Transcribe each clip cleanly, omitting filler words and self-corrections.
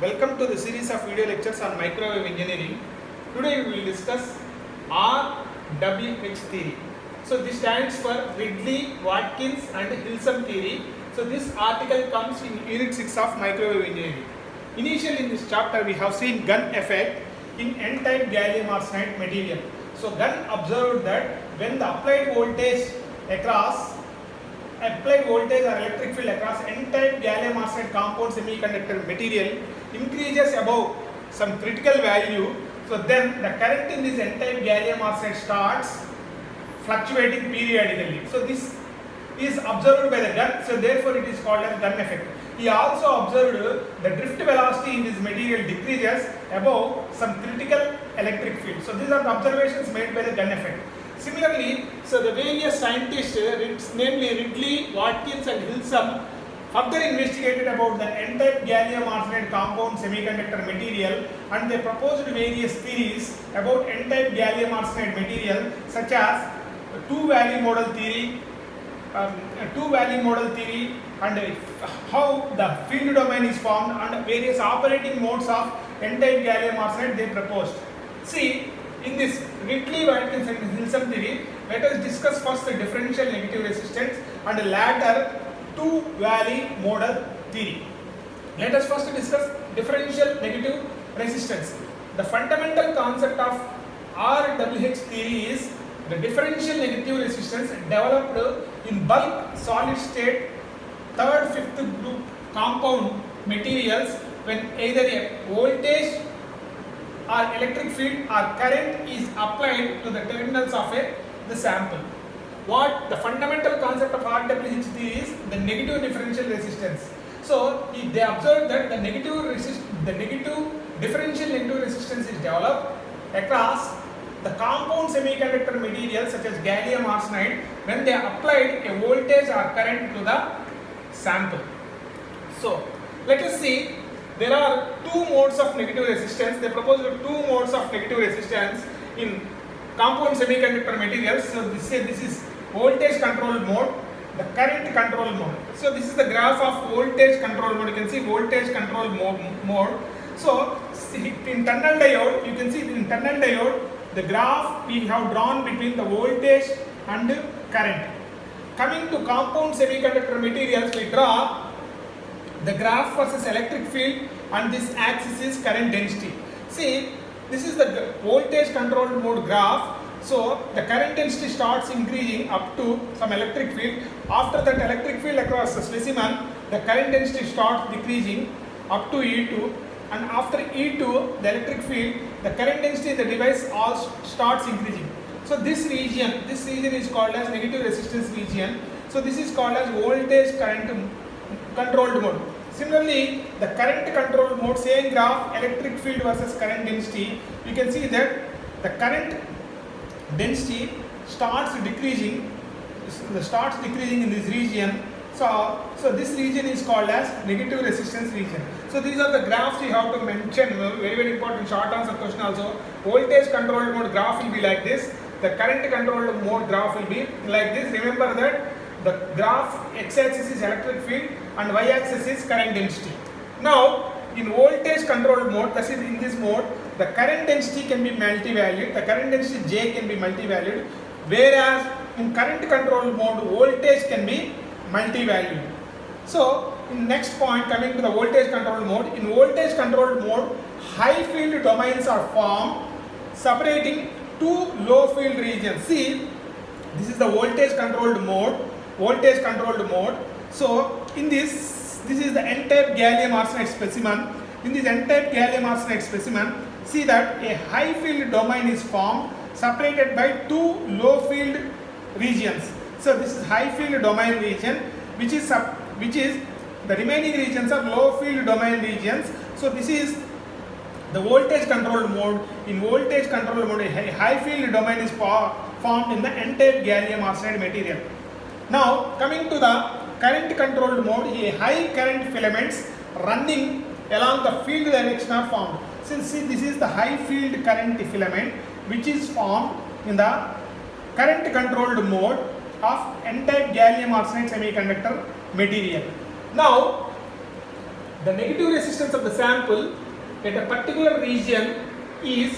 Welcome to the series of video lectures on microwave engineering. Today we will discuss RWH theory. So this stands for Ridley, Watkins and Hilsum theory. So this article comes in Unit 6 of microwave engineering. Initially in this chapter we have seen Gunn effect in N-type gallium arsenide material. So Gunn observed that when the applied voltage or electric field across N-type gallium arsenide compound semiconductor material increases above some critical value, so then the current in this N-type gallium arsenide starts fluctuating periodically. So this is observed by the Gunn, so therefore it is called as Gunn effect. He also observed the drift velocity in this material decreases above some critical electric field. So these are the observations made by the Gunn effect. Similarly, so the various scientists, namely Ridley, Watkins and Hilsum, further investigated about the N-type gallium arsenide compound semiconductor material, and they proposed various theories about N-type gallium arsenide material, such as two-valley model theory, and how the field domain is formed, and various operating modes of N-type gallium arsenide they proposed. See, in this Ridley, Watkins and Hilsum theory, let us discuss first the differential negative resistance and later two-valley model theory. Let us first discuss differential negative resistance. The fundamental concept of RWH theory is the differential negative resistance developed in bulk solid state third, fifth group compound materials when either a voltage or electric field or current is applied to the terminals of the sample. What the fundamental concept of RWH theory is the negative differential resistance. So they observed that the negative differential negative resistance is developed across the compound semiconductor materials such as gallium arsenide when they applied a voltage or current to the sample. So let us see. There are two modes of negative resistance. They proposed two modes of negative resistance in compound semiconductor materials. So this is voltage control mode, the current control mode. So this is the graph of voltage control mode. You can see voltage control mode. So in tunnel diode, you can see in tunnel diode the graph we have drawn between the voltage and current. Coming to compound semiconductor materials, we draw the graph versus electric field, and this axis is current density. See, this is the voltage controlled mode graph. So the current density starts increasing up to some electric field. After that electric field across the specimen, the current density starts decreasing up to E2, and after E2, the electric field, the current density in the device also starts increasing. So this region is called as negative resistance region. So this is called as voltage current controlled mode. Similarly, the current controlled mode, same graph, electric field versus current density, you can see that the current density starts decreasing in this region. So this region is called as negative resistance region. So these are the graphs you have to mention. Very, very important short answer question also. Voltage controlled mode graph will be like this. The current controlled mode graph will be like this. Remember that the graph x-axis is electric field and y-axis is current density. Now in voltage controlled mode, that is in this mode, the current density can be multi-valued, the current density J can be multi-valued, whereas in current controlled mode voltage can be multi-valued. So in next point, coming to the voltage controlled mode, in voltage controlled mode high field domains are formed separating two low field regions. See, this is the voltage controlled mode. So in this is the N-type gallium arsenide specimen. In this N-type gallium arsenide specimen, see that a high field domain is formed separated by two low field regions. So this is high field domain region, which is the remaining regions are low field domain regions. So this is the voltage controlled mode. In voltage controlled mode, a high field domain is formed in the N-type gallium arsenide material. Now coming to the current controlled mode, a high current filaments running along the field direction are formed. So see, this is the high field current filament which is formed in the current controlled mode of N-type gallium arsenide semiconductor material. Now the negative resistance of the sample at a particular region is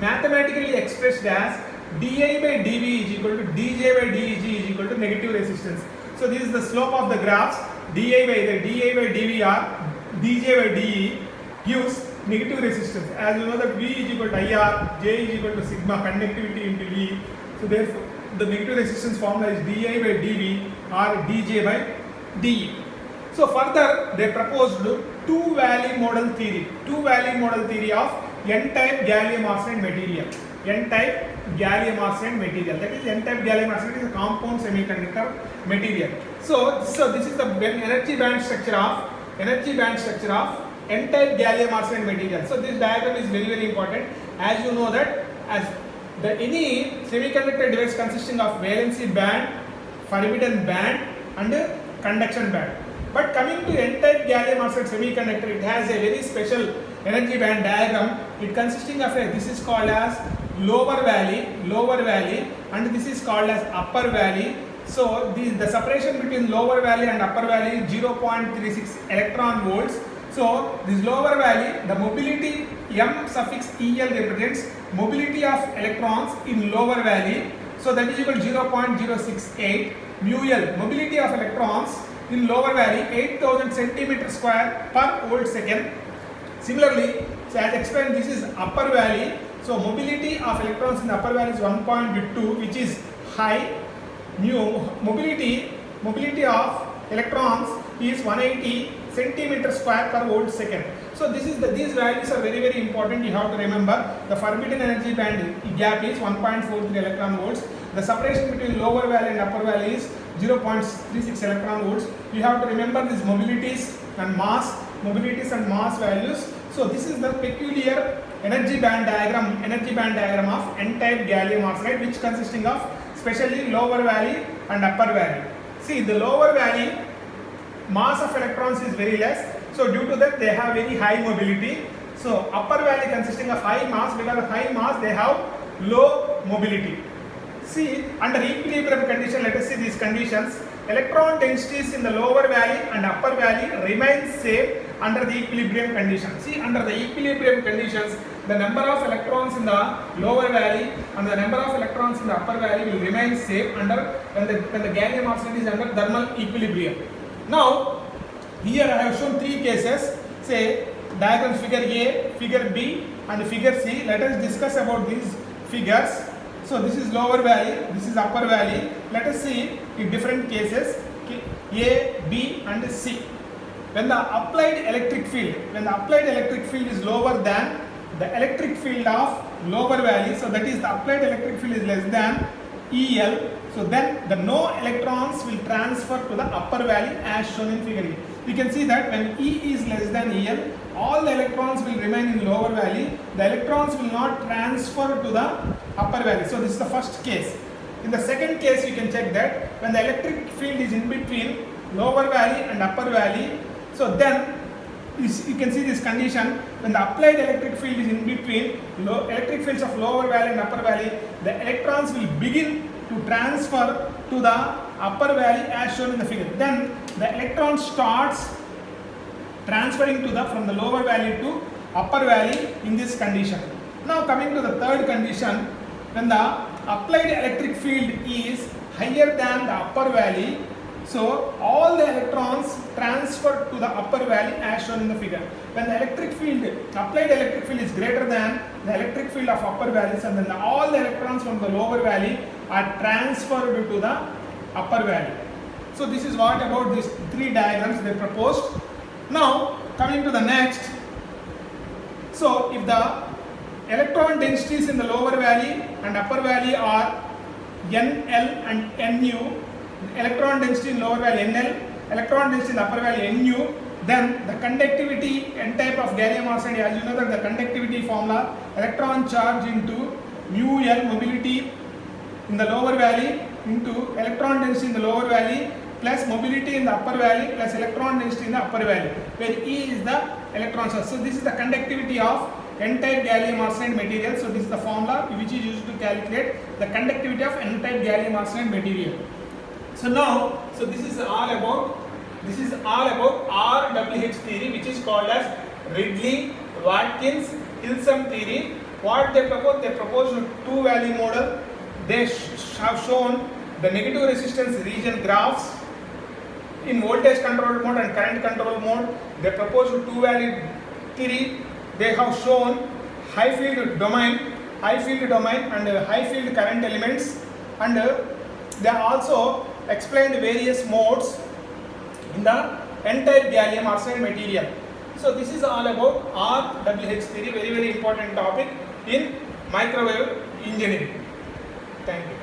mathematically expressed as di by dv is equal to dj by deg is equal to negative resistance. So this is the slope of the graphs. di by dv or dj by de gives negative resistance. As you know that V is equal to IR, J is equal to sigma conductivity into E. So therefore the negative resistance formula is di by dv or dj by de. So further they proposed two-valley model theory of N-type gallium arsenide material. N-type gallium arsenide material. That is N-type gallium arsenide is a compound semiconductor material. So this is the energy band structure of N-type gallium arsenide material. So this diagram is very important. As you know that any semiconductor device consisting of valency band, forbidden band and conduction band. But coming to N-type gallium arsenide semiconductor, it has a very special energy band diagram. It consisting of this is called as lower valley, and this is called as upper valley. So the separation between lower valley and upper valley is 0.36 electron volts. So this lower valley, the mobility M suffix EL represents mobility of electrons in lower valley. So that is equal to 0.068 mu L, mobility of electrons in lower valley 8000 centimeter square per volt second. Similarly, so as explained, this is upper valley. So mobility of electrons in the upper valley is 1.2, which is high. Mobility of electrons is 180 centimeter square per volt second. So these values are very important. You have to remember the forbidden energy band gap is 1.43 electron volts. The separation between lower valley and upper valley is 0.36 electron volts. You have to remember these mobilities and mass values. So this is the peculiar energy band diagram of N-type gallium arsenide, which consisting of especially lower valley and upper valley. See, the lower valley mass of electrons is very less, so due to that they have very high mobility. So upper valley consisting of high mass, because of high mass they have low mobility. See, under equilibrium condition, let us see these conditions. Electron densities in the lower valley and upper valley remain same under the equilibrium condition. See, under the equilibrium conditions, the number of electrons in the lower valley and the number of electrons in the upper valley will remain same when the gallium arsenide is under thermal equilibrium. Now, here I have shown three cases. Say diagram figure A, figure B and figure C. Let us discuss about these figures. So this is lower valley, this is upper valley. Let us see in different cases A, B and C. When the applied electric field is lower than the electric field of lower valley, so that is the applied electric field is less than EL, so then the no electrons will transfer to the upper valley as shown in figure A. You can see that when E is less than EL, all the electrons will remain in lower valley. The electrons will not transfer to the upper valley. So this is the first case. In the second case, you can check that when the electric field is in between lower valley and upper valley, so then you can see this condition. When the applied electric field is in between electric fields of lower valley and upper valley, the electrons will begin to transfer to the upper valley as shown in the figure. Then the electron starts transferring from the lower valley to upper valley in this condition. Now coming to the third condition, when the applied electric field is higher than the upper valley, so all the electrons transfer to the upper valley as shown in the figure. When the applied electric field is greater than the electric field of upper valleys, and then all the electrons from the lower valley are transferred to the upper valley. So this is what about these three diagrams they proposed. Now coming to the next. So if the electron densities in the lower valley and upper valley are NL and NU, electron density in lower valley NL, electron density in the upper valley NU, then the conductivity N-type of gallium arsenide, as you know that the conductivity formula, electron charge into mu L, mobility in the lower valley, into electron density in the lower valley plus mobility in the upper valley plus electron density in the upper valley, where E is the electron charge. So this is the conductivity of N-type gallium arsenide material. So this is the formula which is used to calculate the conductivity of N-type gallium arsenide material. So now, this is all about This is all about RWH theory, which is called as Ridley-Watkins-Hillsum theory. What they propose? They propose a two-value model. They have shown the negative resistance region graphs in voltage controlled mode and current controlled mode. They propose a two-value theory. They have shown high field domain and high field current elements, and they also explained various modes in the n-type gallium arsenide material. So this is all about RWH theory, very important topic in microwave engineering. Thank you.